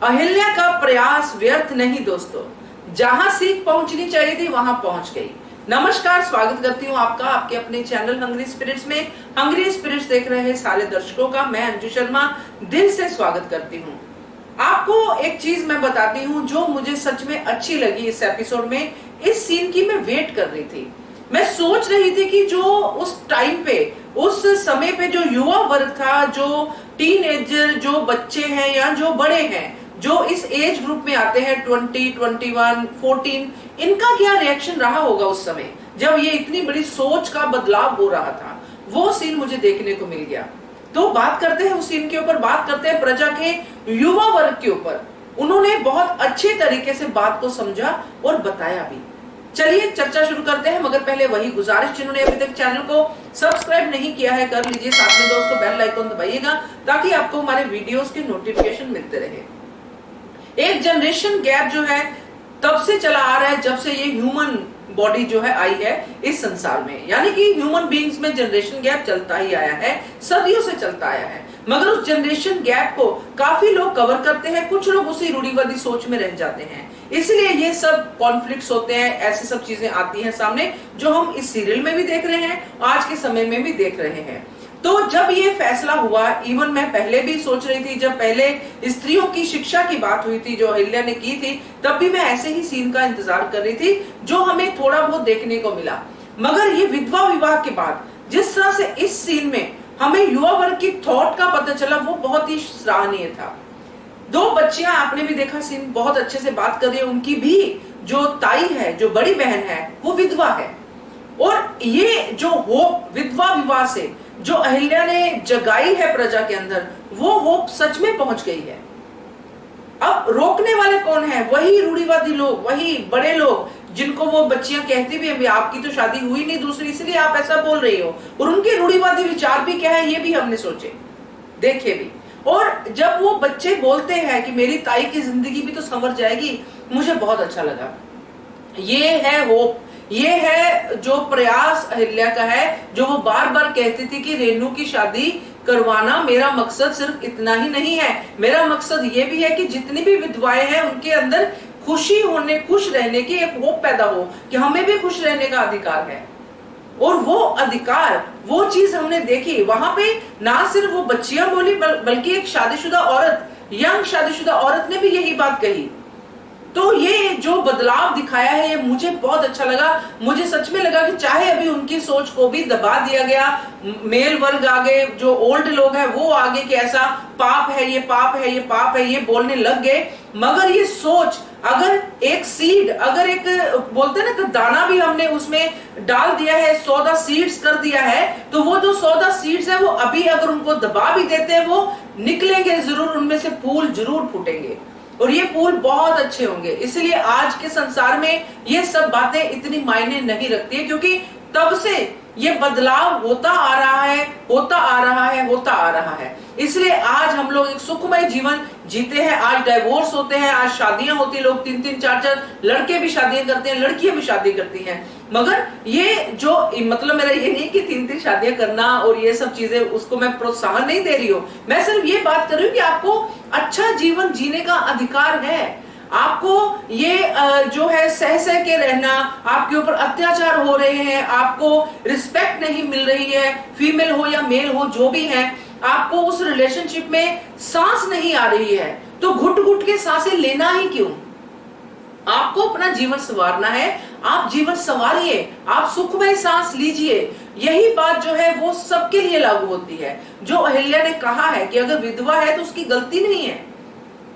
अहिल्या का प्रयास व्यर्थ नहीं दोस्तों, जहां सीख पहुंचनी चाहिए थी वहां पहुंच गई। नमस्कार, स्वागत करती हूं आपका आपके अपने चैनल हंग्री स्पिरिट्स में। हंग्री स्पिरिट्स देख रहे हैं सारे दर्शकों का मैं अंजू शर्मा दिल से स्वागत करती हूं। आपको एक चीज मैं बताती हूं जो मुझे सच में अच्छी लगी इस एपिसोड में। इस सीन की मैं वेट कर रही थी, मैं सोच रही थी कि जो उस टाइम पे, उस समय पे जो युवा वर्ग था, जो टीनेजर, जो बच्चे हैं या जो बड़े हैं, जो इस एज ग्रुप में आते हैं 20, 21, 14, इनका क्या रिएक्शन रहा होगा उस समय जब ये इतनी बड़ी सोच का बदलाव हो रहा था। वो सीन मुझे देखने को मिल गया। तो बात करते हैं उस सीन के ऊपर, बात करते हैं प्रजा के युवा वर्ग के ऊपर। उन्होंने बहुत अच्छे तरीके से बात को समझा और बताया भी। चलिए चर्चा शुरू करते हैं, मगर पहले वही गुजारिश, जिन्होंने अभी तक चैनल को सब्सक्राइब नहीं किया है कर लीजिए, साथ में दोस्तों बेल आइकन दबाइएगा ताकि आपको हमारे वीडियोस के नोटिफिकेशन मिलते रहे। एक जनरेशन गैप जो है तब से चला आ रहा है जब से ये ह्यूमन बॉडी जो है आई है इस संसार में, यानी कि ह्यूमन बीइंग्स में जनरेशन गैप चलता ही आया है, सदियों से चलता आया है। मगर उस जनरेशन गैप को काफी लोग कवर करते हैं, कुछ लोग उसी रूढ़िवादी सोच में रह जाते हैं। इसलिए ये सब कॉन्फ्लिक्ट्स होते हैं, ऐसी सब चीजें आती हैं सामने जो हम इस सीरियल में भी देख रहे हैं, आज के समय में भी देख रहे हैं। तो जब ये फैसला हुआ, इवन मैं पहले भी सोच रही थी, जब पहले स्त्रियों की शिक्षा की बात हुई थी जो अहिल्या ने की थी, तब भी मैं ऐसे ही सीन का इंतजार कर रही थी जो हमें थोड़ा बहुत देखने को मिला। मगर ये विधवा विवाह के बाद जिस तरह से इस सीन में हमें युवा वर्ग की थॉट का पता चला, वो बहुत ही सराहनीय था। दो बच्चियां, आपने भी देखा सीन, बहुत अच्छे से बात कर रही है। उनकी भी जो ताई है, जो बड़ी बहन है, वो विधवा है। और ये जो होप विधवा विवाह से जो अहिल्या ने जगाई है प्रजा के अंदर, वो होप सच में पहुंच गई है। अब रोकने वाले कौन है? वही रूढ़िवादी लोग, वही बड़े लोग जिनको वो बच्चियां कहती भी है आपकी तो शादी हुई नहीं दूसरी, इसलिए आप ऐसा बोल रही हो। और उनके रूढ़िवादी विचार भी क्या है ये भी हमने सोचे, देखे भी। और जब वो बच्चे बोलते हैं कि मेरी ताई की जिंदगी भी तो संवर जाएगी, मुझे बहुत अच्छा लगा। ये है होप, ये है जो प्रयास अहिल्या का है, जो वो बार बार कहती थी कि रेनू की शादी करवाना मेरा मकसद सिर्फ इतना ही नहीं है, मेरा मकसद ये भी है कि जितनी भी विधवाएं हैं उनके अंदर खुशी होने, खुश रहने की एक होप पैदा हो कि हमें भी खुश रहने का अधिकार है। और वो अधिकार, वो चीज हमने देखी वहां पे। ना सिर्फ वो बच्चियां बोली बल्कि एक शादीशुदा औरत, यंग शादीशुदा औरत ने भी यही बात कही। तो ये जो बदलाव दिखाया है ये मुझे बहुत अच्छा लगा। मुझे सच में लगा कि चाहे अभी उनकी सोच को भी दबा दिया गया, मेल वर्ग आगे, जो ओल्ड लोग हैं वो आगे कि ऐसा पाप है, ये पाप है, ये पाप है, ये बोलने लग गए। मगर ये सोच, अगर एक सीड, अगर एक बोलते हैं ना कि दाना भी हमने उसमें डाल दिया है, 14 सीड्स कर दिया है, तो वो जो 14 सीड्स है वो अभी अगर उनको दबा भी देते हैं वो निकलेंगे जरूर, उनमें से फूल जरूर फूटेंगे और ये फूल बहुत अच्छे होंगे। इसलिए आज के संसार में ये सब बातें इतनी मायने नहीं रखती है, क्योंकि तब से ये बदलाव होता आ रहा है, होता आ रहा है, होता आ रहा है। इसलिए आज हम लोग एक सुखमय जीवन जीते हैं। आज डाइवोर्स होते हैं, आज शादियां होती है, लोग 3-3, 4-4 लड़के भी शादियां करते हैं, लड़कियां भी शादी करती हैं। मगर ये जो मतलब मेरा ये नहीं कि 3-3 शादियां करना और ये सब चीजें, उसको मैं प्रोत्साहन नहीं दे रही हूँ। मैं सिर्फ ये बात कर रही हूँ कि आपको अच्छा जीवन जीने का अधिकार है। आपको ये जो है सह के रहना, आपके ऊपर अत्याचार हो रहे हैं, आपको रिस्पेक्ट नहीं मिल रही है, फीमेल हो या मेल हो जो भी है, आपको उस रिलेशनशिप में सांस नहीं आ रही है, तो घुट घुट के सांसें लेना ही क्यों? आपको अपना जीवन संवारना है, आप जीवन संवारिए, आप सुखमय सांस लीजिए। यही बात जो है वो सबके लिए लागू होती है। जो अहिल्या ने कहा है कि अगर विधवा है तो उसकी गलती नहीं है,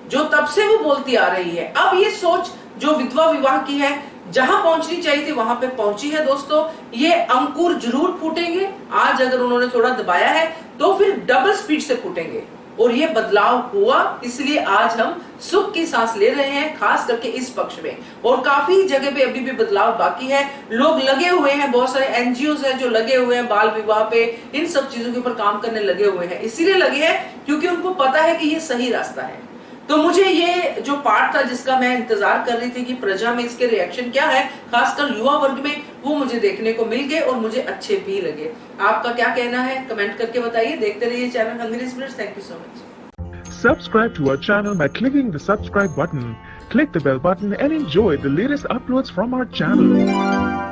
जो तब से वो बोलती आ रही है। अब ये सोच जो विधवा विवाह की है, जहां पहुंचनी चाहिए थी वहां पे पहुंची है दोस्तों। ये अंकुर जरूर फूटेंगे। आज अगर उन्होंने थोड़ा दबाया है तो फिर डबल स्पीड से फूटेंगे। और ये बदलाव हुआ, इसलिए आज हम सुख की सांस ले रहे हैं, खास करके इस पक्ष में। और काफी जगह पे अभी भी बदलाव बाकी है। लोग लगे हुए हैं, बहुत सारे एनजीओ हैं जो लगे हुए हैं बाल विवाह पे, इन सब चीजों के ऊपर काम करने लगे हुए हैं। इसीलिए लगे हैं क्योंकि उनको पता है कि ये सही रास्ता है। तो मुझे ये जो पार्ट था जिसका मैं इंतजार कर रही थी कि प्रजा में इसके रिएक्शन क्या है, खासकर युवा वर्ग में, वो मुझे देखने को मिल गए और मुझे अच्छे भी लगे। आपका क्या कहना है कमेंट करके बताइए। देखते रहिए channel hungry spirits. Thank you so much. Subscribe to our channel by clicking the subscribe button. Click the bell button and enjoy the latest uploads from our channel.